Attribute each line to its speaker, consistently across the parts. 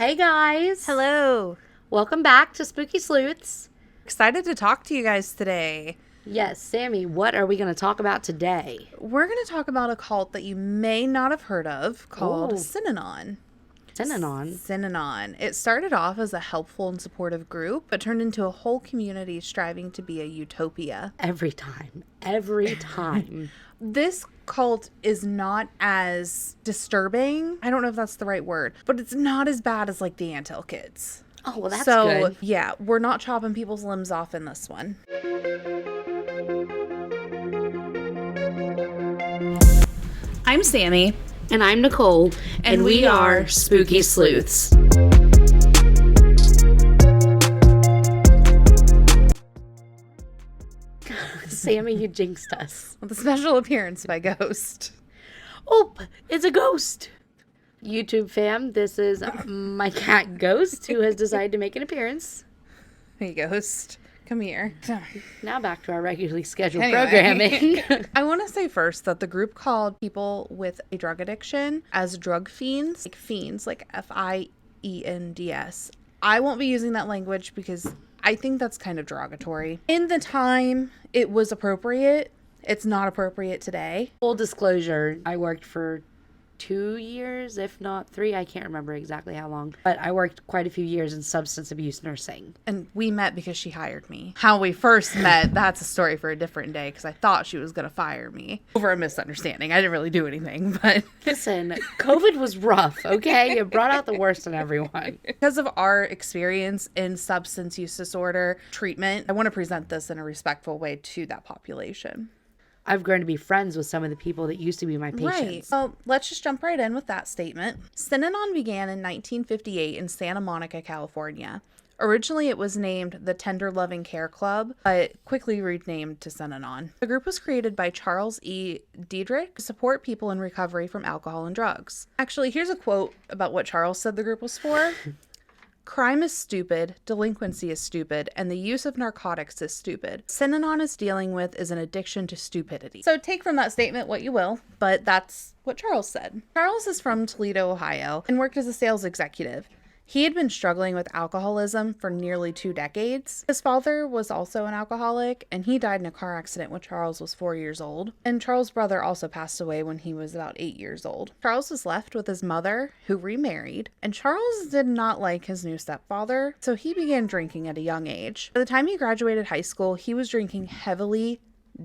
Speaker 1: Hey guys.
Speaker 2: Hello.
Speaker 1: Welcome back to Spooky Sleuths.
Speaker 2: Excited to talk to you guys today.
Speaker 1: Yes, Sammy, what are we going to talk about today?
Speaker 2: We're going to talk about a cult that you may not have heard of called Synanon. Synanon. It started off as a helpful and supportive group, but turned into a whole community striving to be a utopia.
Speaker 1: Every time.
Speaker 2: This cult is not as disturbing. I don't know if that's the right word, but it's not as bad as like the Anthill Kids.
Speaker 1: Oh, well, that's good.
Speaker 2: Yeah, we're not chopping people's limbs off in this one. I'm Sammy.
Speaker 1: And I'm Nicole.
Speaker 2: And we are Spooky Sleuths.
Speaker 1: Sammy, you jinxed us.
Speaker 2: With a special appearance by Ghost.
Speaker 1: Oh, it's a ghost. YouTube fam, this is my cat Ghost, who has decided to make an appearance.
Speaker 2: Hey, Ghost. Come here.
Speaker 1: Now back to our regularly scheduled programming.
Speaker 2: I want to say first that the group called people with a drug addiction as drug fiends, like F-I-E-N-D-S. I won't be using that language because I think that's kind of derogatory. In the time, it was appropriate. It's not appropriate today.
Speaker 1: Full disclosure, I worked for 2 years, if not 3. I can't remember exactly how long. But I worked quite a few years in substance abuse nursing.
Speaker 2: And we met because she hired me. How we first met, that's a story for a different day because I thought she was going to fire me over a misunderstanding. I didn't really do anything, but...
Speaker 1: Listen, COVID was rough, okay? It brought out the worst in everyone.
Speaker 2: Because of our experience in substance use disorder treatment, I want to present this in a respectful way to that population.
Speaker 1: I've grown to be friends with some of the people that used to be my patients.
Speaker 2: Right. Well, let's just jump right in with that statement. Synanon began in 1958 in Santa Monica, California. Originally, it was named the Tender Loving Care Club, but quickly renamed to Synanon. The group was created by Charles E. Diedrich to support people in recovery from alcohol and drugs. Actually, here's a quote about what Charles said the group was for. Crime is stupid, delinquency is stupid, and the use of narcotics is stupid. Synanon is dealing with is an addiction to stupidity. So take from that statement what you will, but that's what Charles said. Charles is from Toledo, Ohio, and worked as a sales executive. He had been struggling with alcoholism for nearly 2 decades. His father was also an alcoholic, and he died in a car accident when Charles was 4 years old. And Charles' brother also passed away when he was about 8 years old. Charles was left with his mother, who remarried, and Charles did not like his new stepfather, so he began drinking at a young age. By the time he graduated high school, he was drinking heavily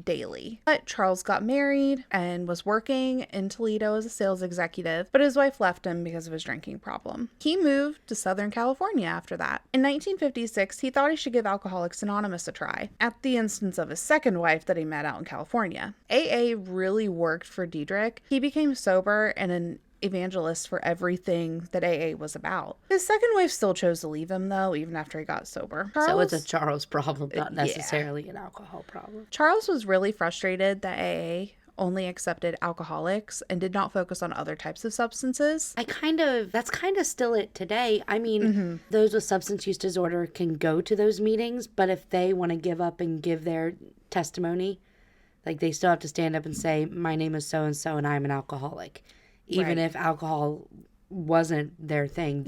Speaker 2: daily. But Charles got married and was working in Toledo as a sales executive, but his wife left him because of his drinking problem. He moved to Southern California after that. In 1956, he thought he should give Alcoholics Anonymous a try, at the instance of his second wife that he met out in California. AA really worked for Diedrich. He became sober and an evangelist for everything that AA was about. His second wife still chose to leave him, though, even after he got sober.
Speaker 1: So it's a Charles problem, not necessarily an alcohol problem.
Speaker 2: Charles was really frustrated that AA only accepted alcoholics and did not focus on other types of substances.
Speaker 1: That's kind of still it today. I mean, those with substance use disorder can go to those meetings, but if they want to give up and give their testimony, like they still have to stand up and say, my name is so-and-so and I'm an alcoholic. Even if alcohol wasn't their thing,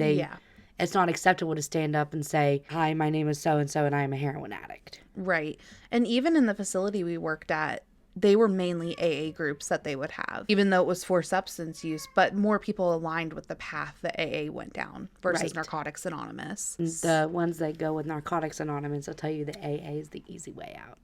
Speaker 1: it's not acceptable to stand up and say, hi, my name is so-and-so and I am a heroin addict.
Speaker 2: Right. And even in the facility we worked at, they were mainly AA groups that they would have, even though it was for substance use, but more people aligned with the path that AA went down versus Narcotics Anonymous.
Speaker 1: The ones that go with Narcotics Anonymous will tell you that AA is the easy way out.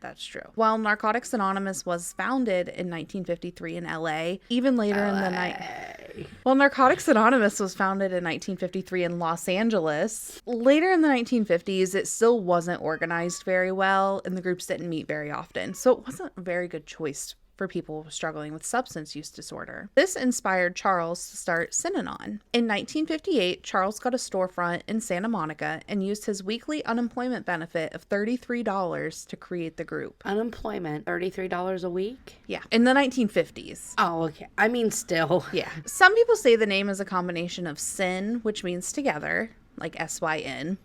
Speaker 2: That's true. While Narcotics Anonymous was founded in 1953 in LA, even later in the night. Well, Narcotics Anonymous was founded in 1953 in Los Angeles. Later in the 1950s, it still wasn't organized very well, and the groups didn't meet very often. So it wasn't a very good choice for people struggling with substance use disorder. This inspired Charles to start Synanon. In 1958, Charles got a storefront in Santa Monica and used his weekly unemployment benefit of $33 to create the group.
Speaker 1: Unemployment, $33 a week?
Speaker 2: Yeah, in the 1950s.
Speaker 1: Oh, okay. I mean, still.
Speaker 2: Yeah. Some people say the name is a combination of syn, which means together, like S-Y-N,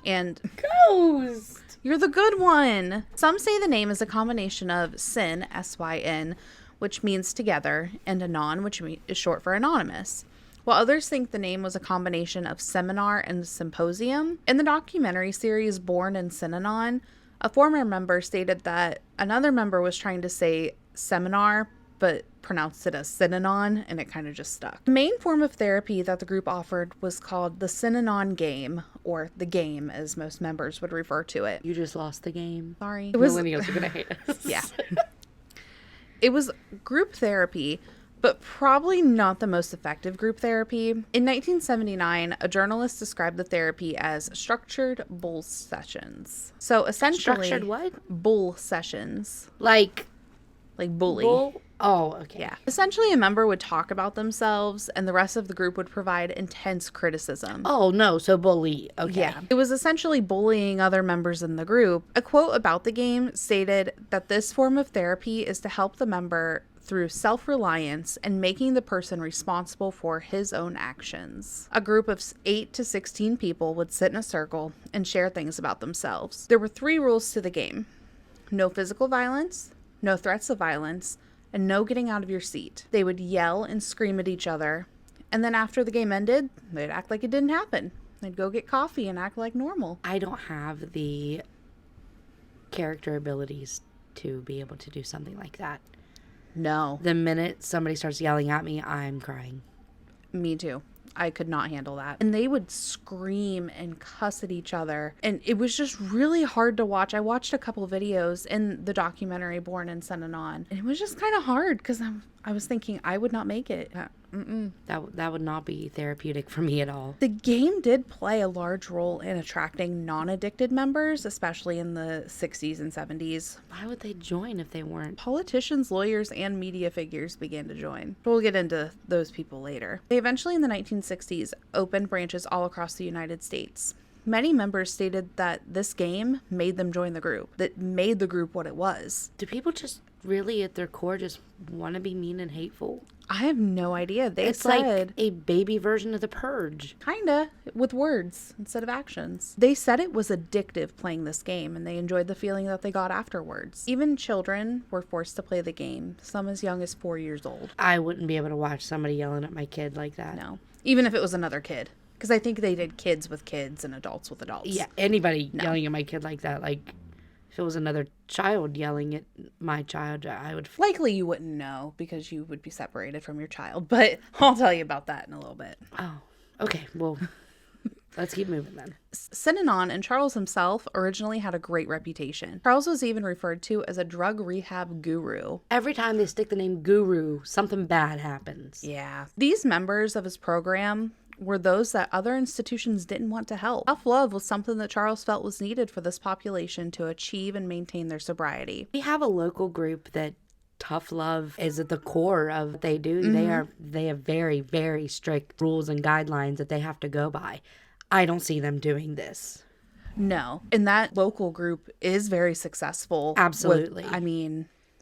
Speaker 2: and
Speaker 1: Ghost.
Speaker 2: You're the good one. Some say the name is a combination of syn, S-Y-N, which means together, and anon, which is short for anonymous. while others think the name was a combination of seminar and symposium. In the documentary series Born in Synanon, a former member stated that another member was trying to say seminar, but pronounced it as Synanon, and it kind of just stuck. The main form of therapy that the group offered was called the Synanon game, or the game as most members would refer to it.
Speaker 1: You just lost the game.
Speaker 2: Sorry.
Speaker 1: Millennials are going to hate us.
Speaker 2: Yeah. It was group therapy, but probably not the most effective group therapy. In 1979, a journalist described the therapy as structured bull sessions. So essentially...
Speaker 1: Structured what?
Speaker 2: Bull sessions.
Speaker 1: Like
Speaker 2: bully.
Speaker 1: bull? Oh, okay.
Speaker 2: Yeah. Essentially, a member would talk about themselves, and the rest of the group would provide intense criticism.
Speaker 1: Oh, no. So bully. Okay.
Speaker 2: Yeah. It was essentially bullying other members in the group. A quote about the game stated that this form of therapy is to help the member through self-reliance and making the person responsible for his own actions. A group of 8 to 16 people would sit in a circle and share things about themselves. There were 3 rules to the game: no physical violence, no threats of violence, and no getting out of your seat. They would yell and scream at each other, and then after the game ended, they'd act like it didn't happen. They'd go get coffee and act like normal.
Speaker 1: I don't have the character abilities to be able to do something like that.
Speaker 2: No.
Speaker 1: The minute somebody starts yelling at me, I'm crying.
Speaker 2: Me too. I could not handle that. And they would scream and cuss at each other. And it was just really hard to watch. I watched a couple videos in the documentary Born in Synanon, and it was just kind of hard because I was thinking I would not make it.
Speaker 1: That would not be therapeutic for me at all.
Speaker 2: The game did play a large role in attracting non-addicted members, especially in the 60s and 70s.
Speaker 1: Why would they join if they weren't?
Speaker 2: Politicians, lawyers, and media figures began to join. We'll get into those people later. They eventually, in the 1960s, opened branches all across the United States. Many members stated that this game made them join the group, that made the group what it was.
Speaker 1: Do people just really, at their core, just want to be mean and hateful?
Speaker 2: I have no idea.
Speaker 1: It's like a baby version of The Purge.
Speaker 2: Kinda, with words instead of actions. They said it was addictive playing this game, and they enjoyed the feeling that they got afterwards. Even children were forced to play the game, some as young as 4 years old.
Speaker 1: I wouldn't be able to watch somebody yelling at my kid like that.
Speaker 2: No. Even if it was another kid. Because I think they did kids with kids and adults with adults.
Speaker 1: Yeah, anybody yelling at my kid like that, like, if it was another child yelling at my child, I would...
Speaker 2: Likely you wouldn't know because you would be separated from your child, but I'll tell you about that in a little bit.
Speaker 1: Oh, okay. Well, let's keep moving then.
Speaker 2: Synanon and Charles himself originally had a great reputation. Charles was even referred to as a drug rehab guru.
Speaker 1: Every time they stick the name guru, something bad happens.
Speaker 2: Yeah. These members of his program were those that other institutions didn't want to help. Self-love was something that Charles felt was needed for this population to achieve and maintain their sobriety.
Speaker 1: We have a local group that tough love is at the core of what they do. They have very, very strict rules and guidelines that they have to go by. I don't see them doing this.
Speaker 2: No. And that local group is very successful.
Speaker 1: Absolutely.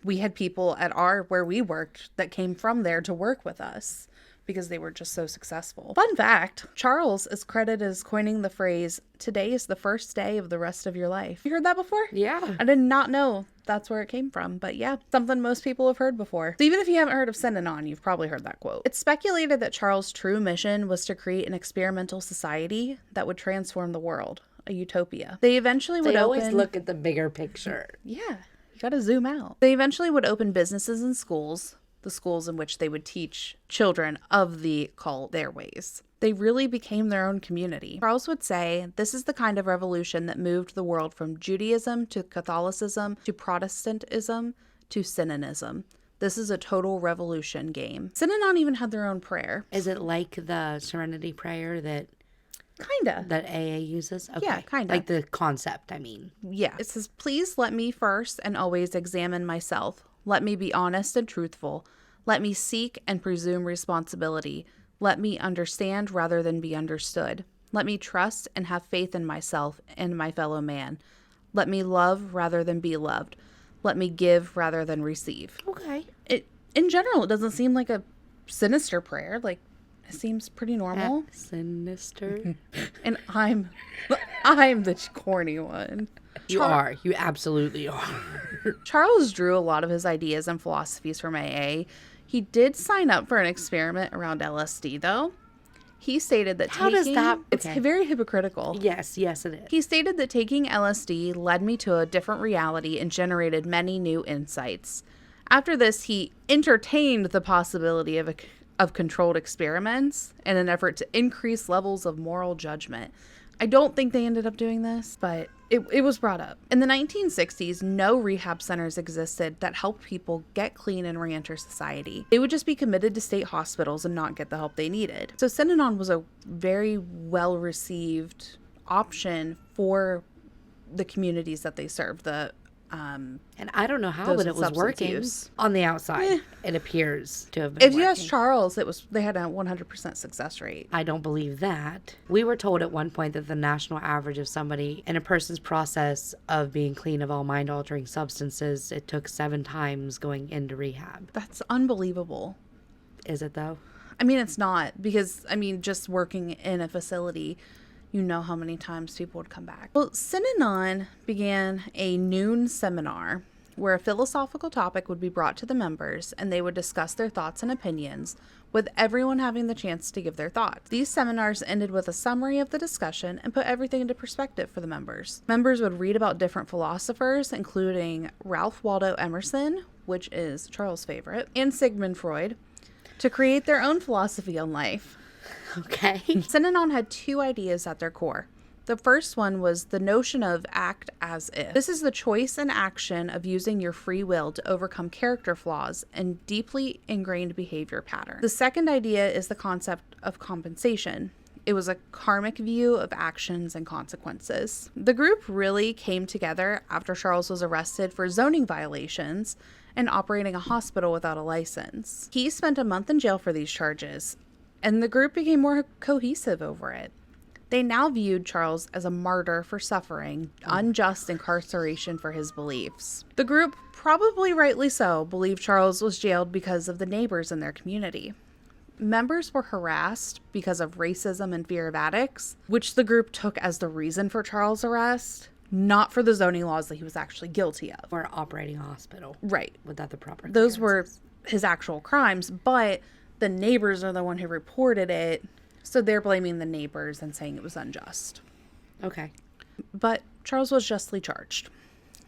Speaker 2: We had people at where we worked that came from there to work with us because they were just so successful. Fun fact, Charles is credited as coining the phrase, "Today is the first day of the rest of your life." You heard that before?
Speaker 1: Yeah.
Speaker 2: I did not know that's where it came from, but yeah, something most people have heard before. So even if you haven't heard of Synanon, you've probably heard that quote. It's speculated that Charles' true mission was to create an experimental society that would transform the world, a utopia. They eventually would
Speaker 1: always look at the bigger picture.
Speaker 2: Yeah, you gotta zoom out. They eventually would open businesses and schools, the schools in which they would teach children of the cult their ways. They really became their own community. Charles would say, this is the kind of revolution that moved the world from Judaism to Catholicism to Protestantism to Synanism. This is a total revolution game. Synanon even had their own prayer.
Speaker 1: Is it like the Serenity Prayer that
Speaker 2: Kinda.
Speaker 1: that AA uses? Okay.
Speaker 2: Yeah, kinda.
Speaker 1: Like the concept, I mean.
Speaker 2: Yeah. It says, please let me first and always examine myself. Let me be honest and truthful. Let me seek and presume responsibility. Let me understand rather than be understood. Let me trust and have faith in myself and my fellow man. Let me love rather than be loved. Let me give rather than receive.
Speaker 1: Okay.
Speaker 2: In general, it doesn't seem like a sinister prayer. Like, it seems pretty normal.
Speaker 1: Sinister.
Speaker 2: And I'm the corny one.
Speaker 1: You are. You absolutely are.
Speaker 2: Charles drew a lot of his ideas and philosophies from AA. He did sign up for an experiment around LSD, though. He stated that
Speaker 1: How does that...
Speaker 2: It's very hypocritical.
Speaker 1: Yes, it is.
Speaker 2: He stated that taking LSD led me to a different reality and generated many new insights. After this, he entertained the possibility of controlled experiments in an effort to increase levels of moral judgment. I don't think they ended up doing this, but it was brought up. In the 1960s, no rehab centers existed that helped people get clean and re-enter society. They would just be committed to state hospitals and not get the help they needed. So Synanon was a very well-received option for the communities that they served.
Speaker 1: And I don't know how, but it was working on the outside. It appears to have been
Speaker 2: If you ask Charles, they had a 100% success rate.
Speaker 1: I don't believe that. We were told at one point that the national average of somebody in a person's process of being clean of all mind-altering substances, it took 7 times going into rehab.
Speaker 2: That's unbelievable.
Speaker 1: Is it though?
Speaker 2: I mean, it's not, because, just working in a facility, you know how many times people would come back. Well, Synanon began a noon seminar where a philosophical topic would be brought to the members and they would discuss their thoughts and opinions, with everyone having the chance to give their thoughts. These seminars ended with a summary of the discussion and put everything into perspective for the members. Members would read about different philosophers, including Ralph Waldo Emerson, which is Charles' favorite, and Sigmund Freud, to create their own philosophy on life.
Speaker 1: Okay.
Speaker 2: Synanon had 2 ideas at their core. The first one was the notion of act as if. This is the choice and action of using your free will to overcome character flaws and deeply ingrained behavior patterns. The second idea is the concept of compensation. It was a karmic view of actions and consequences. The group really came together after Charles was arrested for zoning violations and operating a hospital without a license. He spent a month in jail for these charges, and the group became more cohesive over it. They now viewed Charles as a martyr for suffering unjust incarceration for his beliefs. The group, probably rightly so, believed Charles was jailed because of the neighbors in their community. Members were harassed because of racism and fear of addicts, which the group took as the reason for Charles' arrest, not for the zoning laws that he was actually guilty of.
Speaker 1: Or operating a hospital.
Speaker 2: Right.
Speaker 1: Without the proper
Speaker 2: Those were his actual crimes, but the neighbors are the one who reported it, so they're blaming the neighbors and saying it was unjust.
Speaker 1: Okay.
Speaker 2: But Charles was justly charged.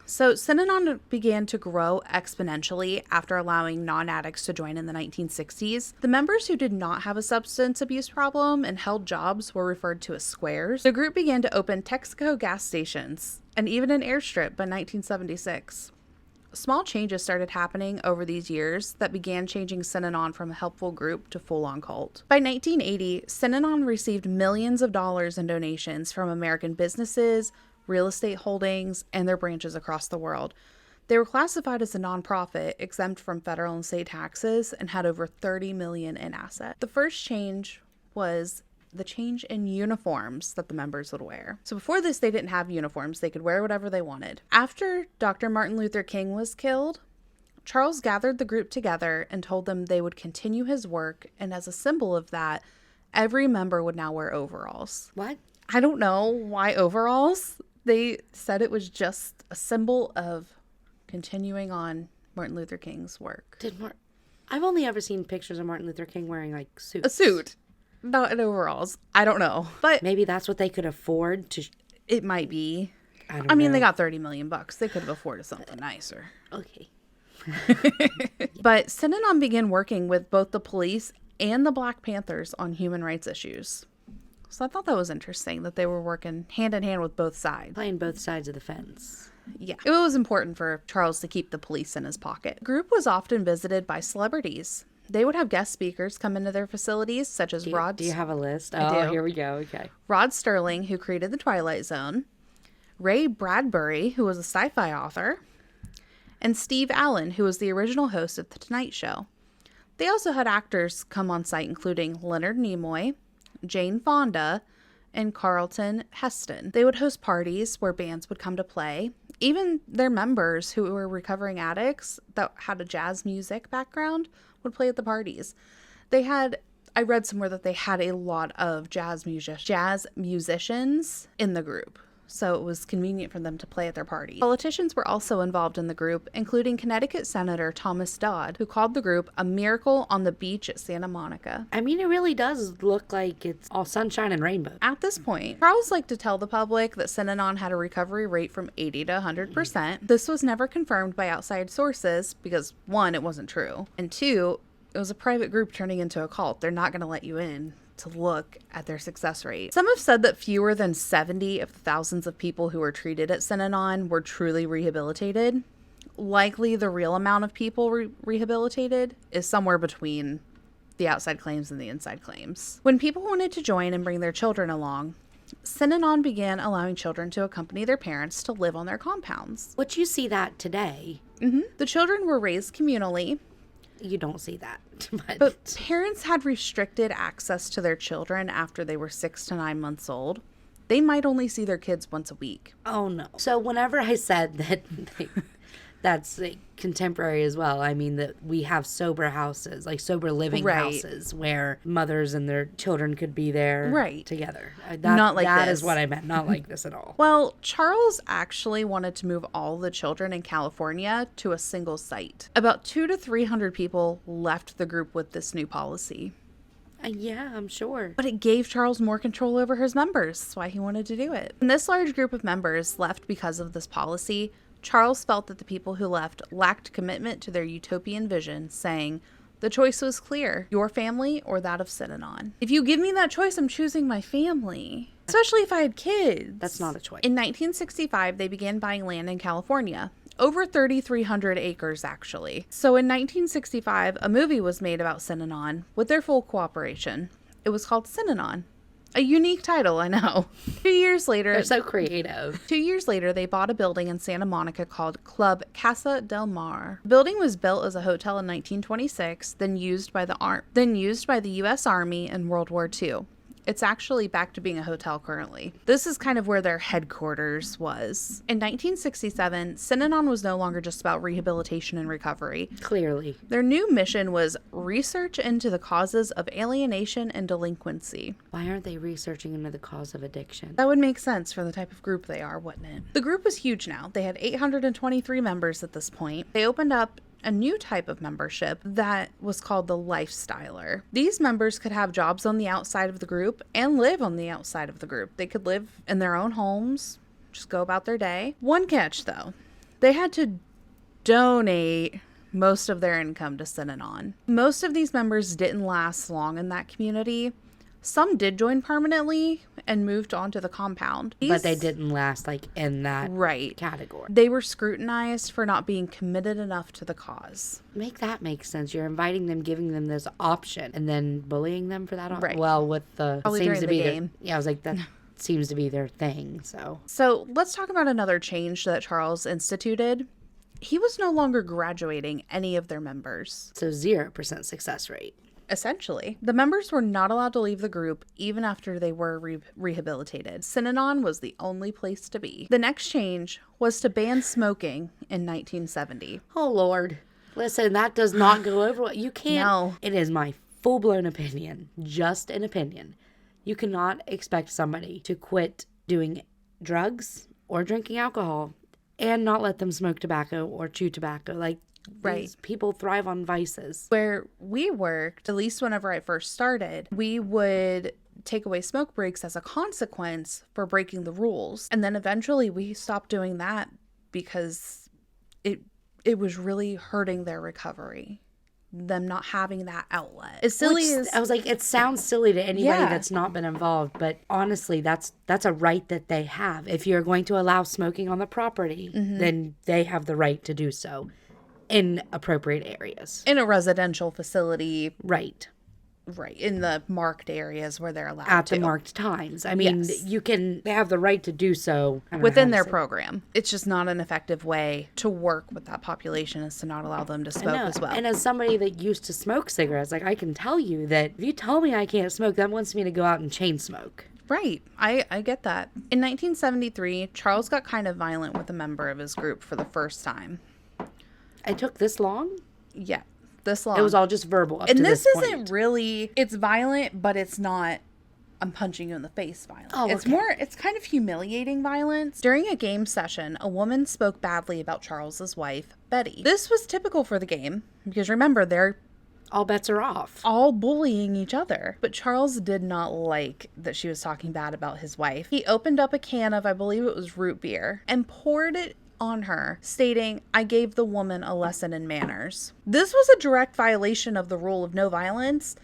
Speaker 2: So Synanon began to grow exponentially after allowing non-addicts to join in the 1960s. The members who did not have a substance abuse problem and held jobs were referred to as squares. The group began to open Texaco gas stations and even an airstrip by 1976. Small changes started happening over these years that began changing Synanon from a helpful group to full-on cult. By 1980, Synanon received millions of dollars in donations from American businesses, real estate holdings, and their branches across the world. They were classified as a nonprofit, exempt from federal and state taxes, and had over $30 million in assets. The first change was the change in uniforms that the members would wear. So before this, they didn't have uniforms. They could wear whatever they wanted. After Dr. Martin Luther King was killed, Charles gathered the group together and told them they would continue his work, and as a symbol of that, every member would now wear overalls.
Speaker 1: What?
Speaker 2: I don't know why overalls. They said it was just a symbol of continuing on Martin Luther King's work.
Speaker 1: I've only ever seen pictures of Martin Luther King wearing like suits.
Speaker 2: A suit. Not in overalls. I don't know. But
Speaker 1: maybe that's what they could afford to.
Speaker 2: It might be.
Speaker 1: I mean,
Speaker 2: they got $30 million. They could have afforded something nicer.
Speaker 1: Okay.
Speaker 2: But Synanon began working with both the police and the Black Panthers on human rights issues. So I thought that was interesting that they were working hand in hand with both sides.
Speaker 1: Playing both sides of the fence.
Speaker 2: Yeah. It was important for Charles to keep the police in his pocket. The group was often visited by celebrities. They would have guest speakers come into their facilities, such as Rod.
Speaker 1: Do you have a list?
Speaker 2: I do.
Speaker 1: Here we go. Okay.
Speaker 2: Rod Sterling, who created The Twilight Zone, Ray Bradbury, who was a sci-fi author, and Steve Allen, who was the original host of The Tonight Show. They also had actors come on site, including Leonard Nimoy, Jane Fonda, and Charlton Heston. They would host parties where bands would come to play. Even their members who were recovering addicts that had a jazz music background would play at the parties. I read somewhere that they had a lot of jazz musicians in the group. so it was convenient for them to play at their party. Politicians were also involved in the group, including Connecticut Senator Thomas Dodd, who called the group a miracle on the beach at Santa Monica.
Speaker 1: I mean, it really does look like it's all sunshine and rainbow.
Speaker 2: At this point, Charles liked to tell the public that Synanon had a recovery rate from 80 to 100%. This was never confirmed by outside sources because, one, it wasn't true, and two, it was a private group turning into a cult. They're not going to let you in to look at their success rate. Some have said that fewer than 70 of the thousands of people who were treated at Synanon were truly rehabilitated. Likely the real amount of people rehabilitated is somewhere between the outside claims and the inside claims. When people wanted to join and bring their children along, Synanon began allowing children to accompany their parents to live on their compounds.
Speaker 1: Which you see that today.
Speaker 2: The children were raised communally.
Speaker 1: You don't see that.
Speaker 2: But parents had restricted access to their children after they were 6 to 9 months old. They might only see their kids once a week.
Speaker 1: Oh, no. So whenever I said that that's contemporary as well, I mean that we have sober houses, like sober living houses where mothers and their children could be there together.
Speaker 2: Not like
Speaker 1: that
Speaker 2: this.
Speaker 1: is what I meant. Not like this at all.
Speaker 2: Well, Charles actually wanted to move all the children in California to a single site. About 200 to 300 people left the group with this new policy.
Speaker 1: Yeah, I'm sure.
Speaker 2: But it gave Charles more control over his members. That's why he wanted to do it. When this large group of members left because of this policy, Charles felt that the people who left lacked commitment to their utopian vision, saying, "The choice was clear, your family or that of Synanon. If you give me that choice, I'm choosing my family. Especially if I had kids."
Speaker 1: That's not a choice.
Speaker 2: In 1965, they began buying land in California. Over 3,300 acres, actually. So in 1965, a movie was made about Synanon with their full cooperation. It was called Synanon. A unique title, I know. 2 years later...
Speaker 1: They're so creative.
Speaker 2: 2 years later, they bought a building in Santa Monica called Club Casa del Mar. The building was built as a hotel in 1926, then used by the U.S. Army in World War II. It's actually back to being a hotel currently. This is kind of where their headquarters was. In 1967, Synanon was no longer just about rehabilitation and recovery.
Speaker 1: Clearly.
Speaker 2: Their new mission was research into the causes of alienation and delinquency.
Speaker 1: Why aren't they researching into the cause of addiction?
Speaker 2: That would make sense for the type of group they are, wouldn't it? The group was huge now. They had 823 members at this point. They opened up a new type of membership that was called the lifestyler. These members could have jobs on the outside of the group and live on the outside of the group. They could live in their own homes, just go about their day. One catch, though. They had to donate most of their income to Synanon. Most of these members didn't last long in that community. Some did join permanently and moved on to the compound.
Speaker 1: But they didn't last, in that category.
Speaker 2: They were scrutinized for not being committed enough to the cause.
Speaker 1: Make that make sense. You're inviting them, giving them this option, and then bullying them for that option.
Speaker 2: Right.
Speaker 1: Well, with the...
Speaker 2: Probably
Speaker 1: seems
Speaker 2: during
Speaker 1: to
Speaker 2: the
Speaker 1: be
Speaker 2: game.
Speaker 1: Yeah, I was like, that seems to be their thing, so...
Speaker 2: So, let's talk about another change that Charles instituted. He was no longer graduating any of their members.
Speaker 1: So 0% success rate.
Speaker 2: Essentially. The members were not allowed to leave the group even after they were rehabilitated. Synanon was the only place to be. The next change was to ban smoking in 1970.
Speaker 1: Oh, Lord. Listen, that does not go over. You can't.
Speaker 2: No.
Speaker 1: It is my full-blown opinion. Just an opinion. You cannot expect somebody to quit doing drugs or drinking alcohol and not let them smoke tobacco or chew tobacco. These people thrive on vices.
Speaker 2: Where we worked, at least whenever I first started, we would take away smoke breaks as a consequence for breaking the rules. And then eventually we stopped doing that because it was really hurting their recovery. Them not having that outlet. As silly as...
Speaker 1: I was like, it sounds silly to anybody that's not been involved, but honestly, that's a right that they have. If you're going to allow smoking on the property, then they have the right to do so. In appropriate areas.
Speaker 2: In a residential facility.
Speaker 1: Right.
Speaker 2: In the marked areas where they're allowed
Speaker 1: At
Speaker 2: to.
Speaker 1: the marked times. I mean, they have the right to do so.
Speaker 2: Within their program. It's just not an effective way to work with that population is to not allow them to smoke as well.
Speaker 1: And as somebody that used to smoke cigarettes, I can tell you that if you tell me I can't smoke, that wants me to go out and chain smoke.
Speaker 2: Right. I get that. In 1973, Charles got kind of violent with a member of his group for the first time.
Speaker 1: It took this long?
Speaker 2: Yeah, this long.
Speaker 1: It was all just verbal up
Speaker 2: and
Speaker 1: to
Speaker 2: this
Speaker 1: point.
Speaker 2: isn't really, it's violent, but it's not I'm punching you in the face violence.
Speaker 1: Oh,
Speaker 2: okay. It's kind of humiliating violence. During a game session, a woman spoke badly about Charles's wife, Betty. This was typical for the game, because remember, they're
Speaker 1: all bets are off.
Speaker 2: All bullying each other. But Charles did not like that she was talking bad about his wife. He opened up a can of, I believe it was root beer, and poured it on her, stating, "I gave the woman a lesson in manners." This was a direct violation of the rule of no violence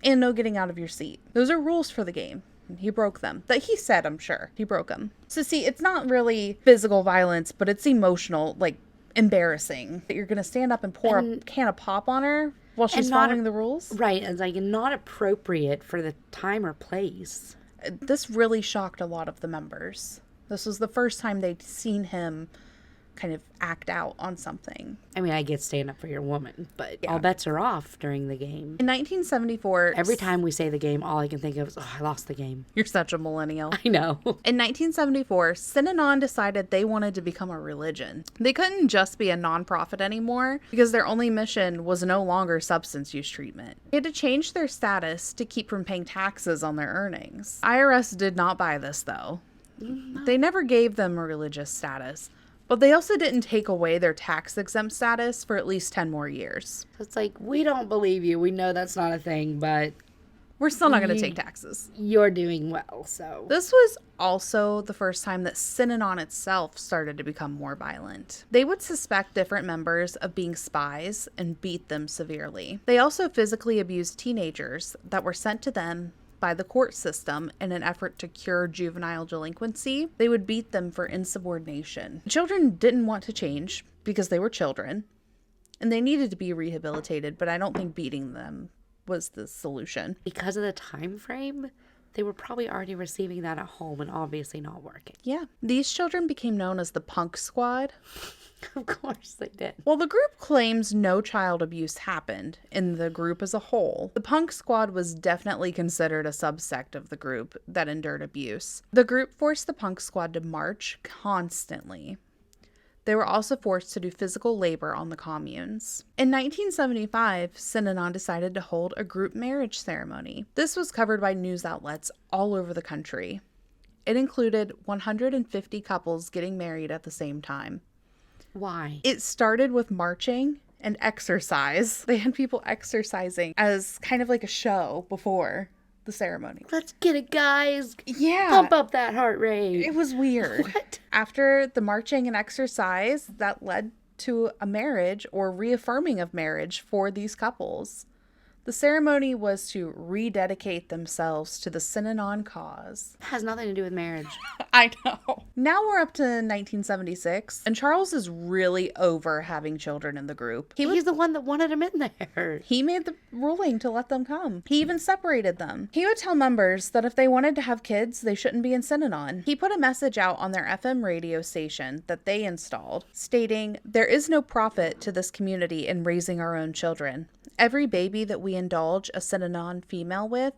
Speaker 2: and no getting out of your seat. Those are rules for the game. He broke them. That he said, I'm sure. He broke them. So see, it's not really physical violence, but it's emotional, like embarrassing. That you're going to stand up and pour a can of pop on her while she's following the rules?
Speaker 1: Right. It's like not appropriate for the time or place.
Speaker 2: This really shocked a lot of the members. This was the first time they'd seen him kind of act out on something.
Speaker 1: I mean, I get stand up for your woman, but all bets are off during the game.
Speaker 2: In 1974...
Speaker 1: Every time we say the game, all I can think of is, I lost the game.
Speaker 2: You're such a millennial.
Speaker 1: I know.
Speaker 2: In 1974, Synanon decided they wanted to become a religion. They couldn't just be a nonprofit anymore because their only mission was no longer substance use treatment. They had to change their status to keep from paying taxes on their earnings. IRS did not buy this, though. They never gave them a religious status. But they also didn't take away their tax-exempt status for at least 10 more years.
Speaker 1: It's like, we don't believe you. We know that's not a thing, but
Speaker 2: we're still not going to take taxes.
Speaker 1: You're doing well, so.
Speaker 2: This was also the first time that Synanon itself started to become more violent. They would suspect different members of being spies and beat them severely. They also physically abused teenagers that were sent to them by the court system in an effort to cure juvenile delinquency. They would beat them for insubordination. Children didn't want to change because they were children and they needed to be rehabilitated, but I don't think beating them was the solution.
Speaker 1: Because of the time frame, they were probably already receiving that at home and obviously not working.
Speaker 2: Yeah. These children became known as the Punk Squad.
Speaker 1: Of course they did.
Speaker 2: Well, the group claims no child abuse happened in the group as a whole. The Punk Squad was definitely considered a subsect of the group that endured abuse. The group forced the Punk Squad to march constantly. They were also forced to do physical labor on the communes. In 1975, Synanon decided to hold a group marriage ceremony. This was covered by news outlets all over the country. It included 150 couples getting married at the same time.
Speaker 1: Why?
Speaker 2: It started with marching and exercise. They had people exercising as kind of like a show before the ceremony.
Speaker 1: Let's get it, guys.
Speaker 2: Yeah.
Speaker 1: Pump up that heart rate.
Speaker 2: It was weird.
Speaker 1: What?
Speaker 2: After the marching and exercise, that led to a marriage or reaffirming of marriage for these couples. The ceremony was to rededicate themselves to the Synanon cause.
Speaker 1: It has nothing to do with marriage.
Speaker 2: I know. Now we're up to 1976, and Charles is really over having children in the group.
Speaker 1: He's the one that wanted him in there.
Speaker 2: He made the ruling to let them come. He even separated them. He would tell members that if they wanted to have kids, they shouldn't be in Synanon. He put a message out on their FM radio station that they installed, stating, "There is no profit to this community in raising our own children. Every baby that we indulge a Synanon female with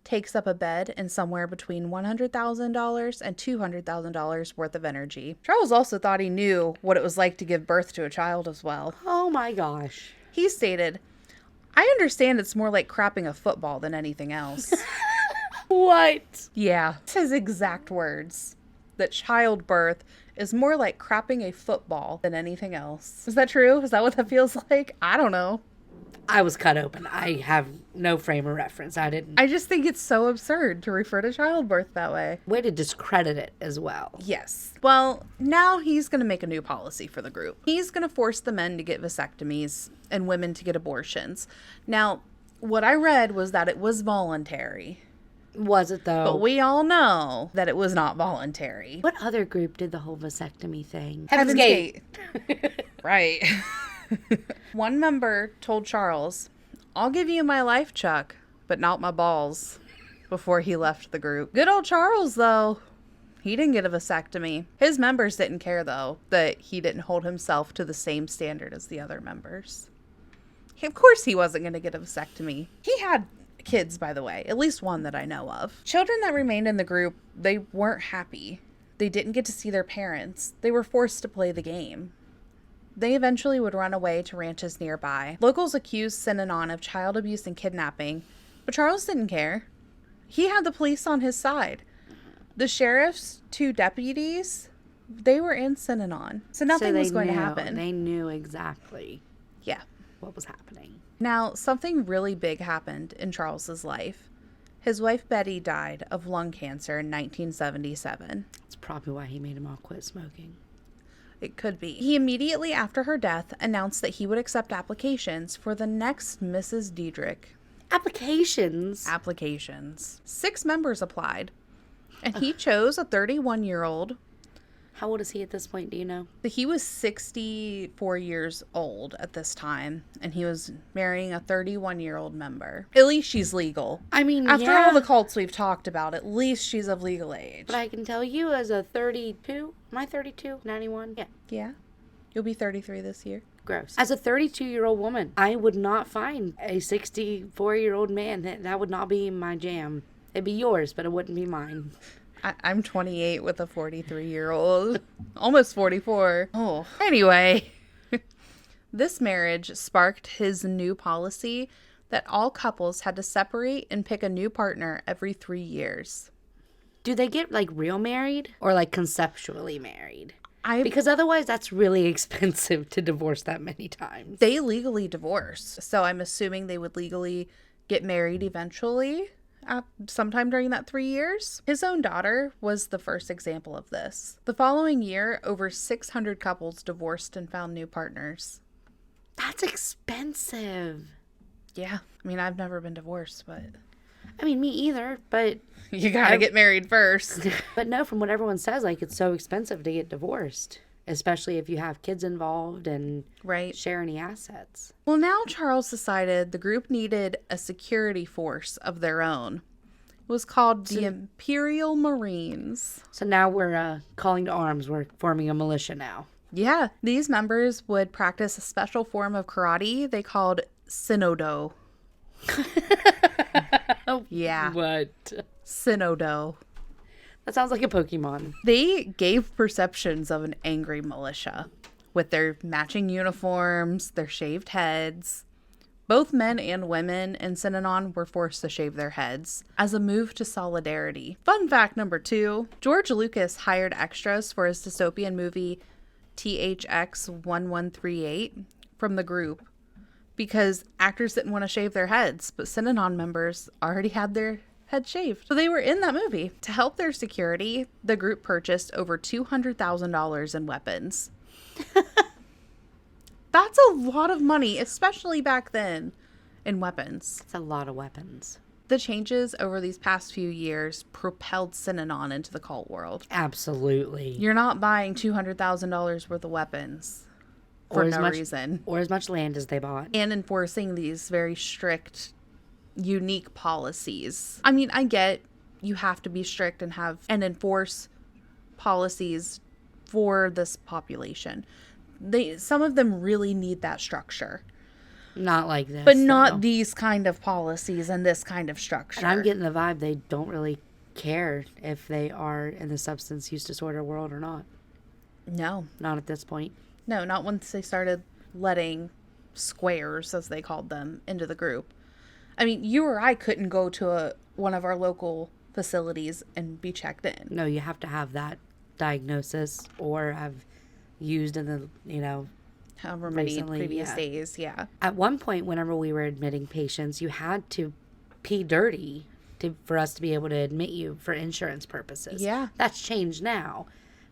Speaker 2: takes up a bed and somewhere between $100,000 and $200,000 worth of energy." Charles also thought he knew what it was like to give birth to a child as well.
Speaker 1: Oh my gosh.
Speaker 2: He stated, "I understand it's more like crapping a football than anything else."
Speaker 1: What?
Speaker 2: Yeah. It's his exact words. That childbirth is more like crapping a football than anything else. Is that true? Is that what that feels like? I don't know.
Speaker 1: I was cut open. I have no frame of reference.
Speaker 2: I just think it's so absurd to refer to childbirth that way.
Speaker 1: Way to discredit it as well.
Speaker 2: Yes. Well, now he's going to make a new policy for the group. He's going to force the men to get vasectomies and women to get abortions. Now, what I read was that it was voluntary.
Speaker 1: Was it though?
Speaker 2: But we all know that it was not voluntary.
Speaker 1: What other group did the whole vasectomy thing?
Speaker 2: Heaven's Gate. Right. One member told Charles, "I'll give you my life, Chuck, but not my balls," before he left the group. Good old Charles, though. He didn't get a vasectomy. His members didn't care, though, that he didn't hold himself to the same standard as the other members. Of course he wasn't going to get a vasectomy. He had kids, by the way, at least one that I know of. Children that remained in the group, they weren't happy. They didn't get to see their parents. They were forced to play the game. They eventually would run away to ranches nearby. Locals accused Synanon of child abuse and kidnapping, but Charles didn't care. He had the police on his side. The sheriff's 2 deputies, they were in Synanon. So nothing was going to happen.
Speaker 1: They knew exactly what was happening.
Speaker 2: Now, something really big happened in Charles's life. His wife Betty died of lung cancer in 1977.
Speaker 1: That's probably why he made them all quit smoking.
Speaker 2: It could be. He immediately after her death announced that he would accept applications for the next Mrs. Diedrich.
Speaker 1: Applications?
Speaker 2: 6 members applied. And he chose a 31-year-old.
Speaker 1: How old is he at this point, do you know?
Speaker 2: He was 64 years old at this time, and he was marrying a 31-year-old member. At least she's legal.
Speaker 1: I mean,
Speaker 2: after all the cults we've talked about, at least she's of legal age.
Speaker 1: But I can tell you as a 32, am I 32? 91? Yeah.
Speaker 2: Yeah. You'll be 33 this year.
Speaker 1: Gross. As a 32-year-old woman, I would not find a 64-year-old man. That would not be my jam. It'd be yours, but it wouldn't be mine.
Speaker 2: I'm 28 with a 43-year-old. Almost 44. Oh. Anyway, this marriage sparked his new policy that all couples had to separate and pick a new partner every 3 years.
Speaker 1: Do they get, like, real married or, like, conceptually married? Because otherwise that's really expensive to divorce that many times.
Speaker 2: They legally divorce. So I'm assuming they would legally get married eventually. Sometime during that 3 years. His own daughter was the first example of this. The following year, over 600 couples divorced and found new partners.
Speaker 1: That's expensive.
Speaker 2: Yeah. I mean, I've never been divorced, but...
Speaker 1: I mean, me either, but...
Speaker 2: You gotta get married first.
Speaker 1: But no, from what everyone says, like, it's so expensive to get divorced. Especially if you have kids involved and share any assets.
Speaker 2: Well, now Charles decided the group needed a security force of their own. It was called the Imperial Marines.
Speaker 1: So now we're calling to arms. We're forming a militia now.
Speaker 2: Yeah. These members would practice a special form of karate they called Synodo. Yeah.
Speaker 1: What?
Speaker 2: Synodo.
Speaker 1: That sounds like a Pokemon.
Speaker 2: They gave perceptions of an angry militia with their matching uniforms, their shaved heads. Both men and women in Synanon were forced to shave their heads as a move to solidarity. Fun fact number 2, George Lucas hired extras for his dystopian movie THX 1138 from the group because actors didn't want to shave their heads, but Synanon members already had their head shaved. So they were in that movie. To help their security, the group purchased over $200,000 in weapons. That's a lot of money, especially back then, in weapons.
Speaker 1: It's a lot of weapons.
Speaker 2: The changes over these past few years propelled Synanon into the cult world.
Speaker 1: Absolutely.
Speaker 2: You're not buying $200,000 worth of weapons for no reason.
Speaker 1: Or as much land as they bought.
Speaker 2: And enforcing these very strict unique policies. I mean, I get you have to be strict and enforce policies for this population. Some of them really need that structure.
Speaker 1: Not like this.
Speaker 2: But not these kind of policies and this kind of structure.
Speaker 1: And I'm getting the vibe they don't really care if they are in the substance use disorder world or not.
Speaker 2: No.
Speaker 1: Not at this point.
Speaker 2: No, not once they started letting squares, as they called them, into the group. I mean, you or I couldn't go to one of our local facilities and be checked in.
Speaker 1: No, you have to have that diagnosis or have used in the,
Speaker 2: however many previous days, yeah.
Speaker 1: At one point, whenever we were admitting patients, you had to pee dirty for us to be able to admit you for insurance purposes.
Speaker 2: Yeah.
Speaker 1: That's changed now.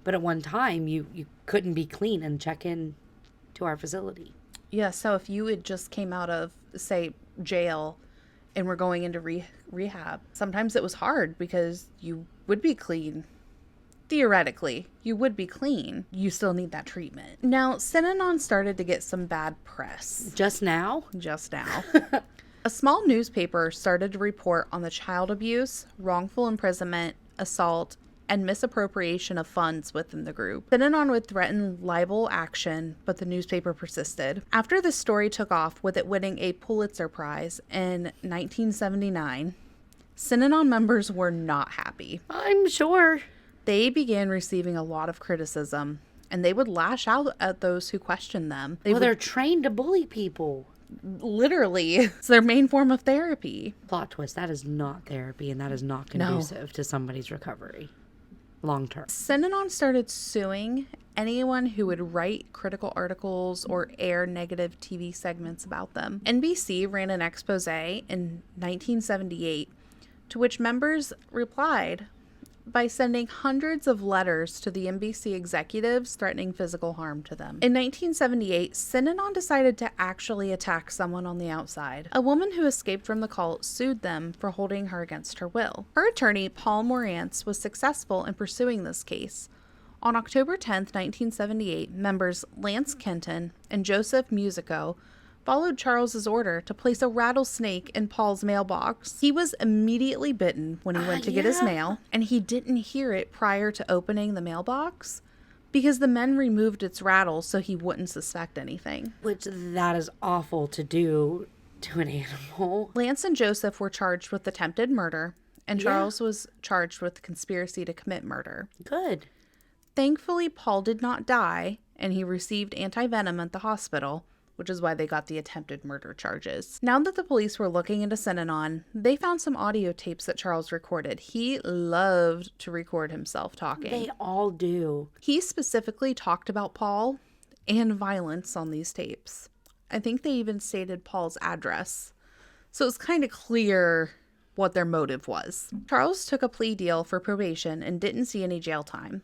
Speaker 1: But at one time, you couldn't be clean and check in to our facility.
Speaker 2: Yeah, so if you had just came out of, say, jail and were going into rehab, sometimes it was hard because you would be clean. Theoretically, you would be clean. You still need that treatment. Now, Synanon started to get some bad press.
Speaker 1: Just now?
Speaker 2: Just now. A small newspaper started to report on the child abuse, wrongful imprisonment, assault, and misappropriation of funds within the group. Synanon would threaten libel action, but the newspaper persisted. After this story took off, with it winning a Pulitzer Prize in 1979, Synanon members were not happy.
Speaker 1: I'm sure.
Speaker 2: They began receiving a lot of criticism, and they would lash out at those who questioned them.
Speaker 1: They're trained to bully people.
Speaker 2: Literally, it's their main form of therapy.
Speaker 1: Plot twist, that is not therapy, and that is not conducive to somebody's recovery long term.
Speaker 2: Synanon started suing anyone who would write critical articles or air negative TV segments about them. NBC ran an expose in 1978 to which members replied by sending hundreds of letters to the NBC executives threatening physical harm to them. In 1978, Synanon decided to actually attack someone on the outside. A woman who escaped from the cult sued them for holding her against her will. Her attorney, Paul Morantz, was successful in pursuing this case. On October 10, 1978, members Lance Kenton and Joseph Musico followed Charles's order to place a rattlesnake in Paul's mailbox. He was immediately bitten when he went to get his mail, and he didn't hear it prior to opening the mailbox because the men removed its rattle so he wouldn't suspect anything.
Speaker 1: Which, that is awful to do to an animal.
Speaker 2: Lance and Joseph were charged with attempted murder, and Charles was charged with conspiracy to commit murder.
Speaker 1: Good.
Speaker 2: Thankfully, Paul did not die, and he received anti-venom at the hospital, which is why they got the attempted murder charges. Now that the police were looking into Synanon, they found some audio tapes that Charles recorded. He loved to record himself talking.
Speaker 1: They all do.
Speaker 2: He specifically talked about Paul and violence on these tapes. I think they even stated Paul's address. So it's kind of clear what their motive was. Charles took a plea deal for probation and didn't see any jail time.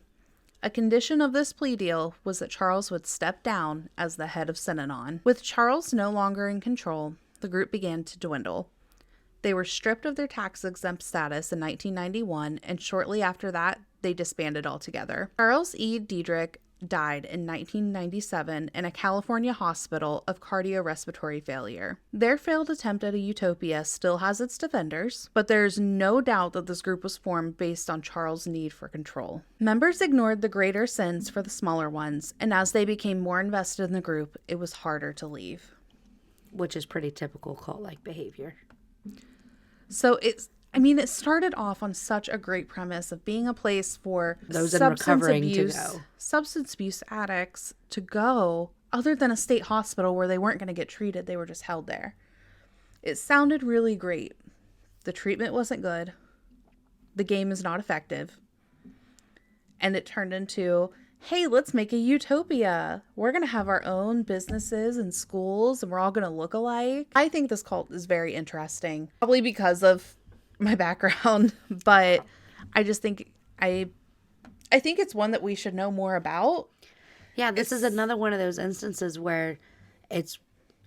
Speaker 2: A condition of this plea deal was that Charles would step down as the head of Synanon. With Charles no longer in control, the group began to dwindle. They were stripped of their tax-exempt status in 1991, and shortly after that, they disbanded altogether. Charles E. Diedrich died in 1997 in a California hospital of cardiorespiratory failure. Their failed attempt at a utopia still has its defenders, but there's no doubt that this group was formed based on Charles' need for control. Members ignored the greater sins for the smaller ones, and as they became more invested in the group, it was harder to leave.
Speaker 1: Which is pretty typical cult-like behavior.
Speaker 2: So it started off on such a great premise of being a place for
Speaker 1: those in recovering to go.
Speaker 2: Substance abuse addicts to go, other than a state hospital where they weren't going to get treated. They were just held there. It sounded really great. The treatment wasn't good. The game is not effective. And it turned into, hey, let's make a utopia. We're going to have our own businesses and schools, and we're all going to look alike. I think this cult is very interesting, probably because of my background, but I just think I think it's one that we should know more about.
Speaker 1: Yeah, this is another one of those instances where it's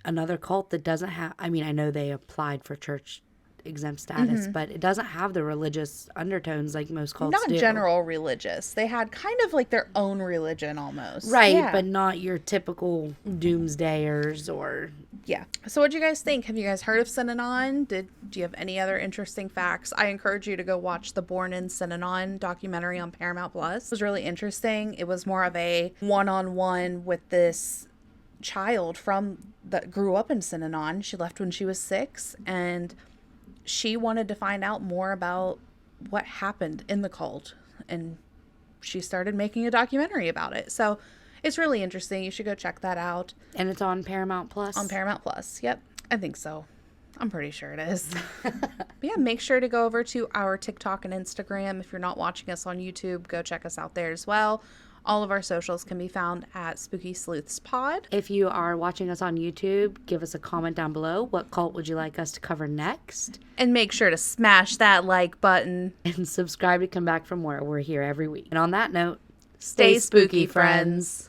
Speaker 1: another cult that doesn't have, I know they applied for church exempt status, but it doesn't have the religious undertones like most cults do.
Speaker 2: Not general religious. They had kind of like their own religion almost.
Speaker 1: Right,
Speaker 2: yeah.
Speaker 1: But not your typical doomsdayers or...
Speaker 2: Yeah. So what do you guys think? Have you guys heard of Synanon? Do you have any other interesting facts? I encourage you to go watch the Born in Synanon documentary on Paramount Plus. It was really interesting. It was more of a one-on-one with this child that grew up in Synanon. She left when she was 6, and she wanted to find out more about what happened in the cult, and she started making a documentary about it. So it's really interesting. You should go check that out.
Speaker 1: And it's on Paramount Plus?
Speaker 2: On Paramount Plus. Yep. I think so. I'm pretty sure it is. But yeah, make sure to go over to our TikTok and Instagram. If you're not watching us on YouTube, go check us out there as well. All of our socials can be found at Spooky Sleuths Pod.
Speaker 1: If you are watching us on YouTube, give us a comment down below. What cult would you like us to cover next?
Speaker 2: And make sure to smash that like button.
Speaker 1: And subscribe to come back for more. We're here every week. And on that note,
Speaker 2: stay spooky, friends.